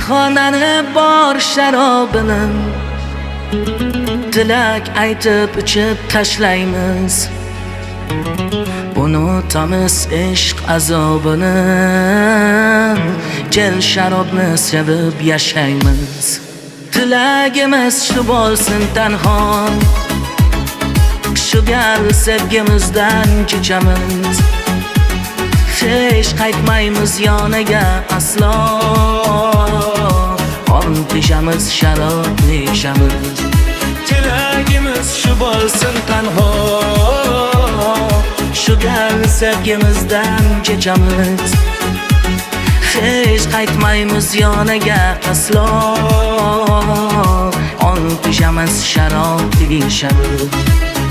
xonani bor sharobini tilak aytib ichib tashlaymiz. Unutamiz ishq azobini, kel sharobni sevib yashaymiz. Tilagimiz shu bo'lsin tanho, shu gal sevgimizdan kechamiz. Hech qaytmaymiz yoniga aslo, on pijamiz sharob ichamiz. Tilagimiz shu bo'lsin tanho, shu gal sevgimizdan kechamiz. Hech qaytmaymiz yoniga aslo, on pijamiz sharob ichamiz.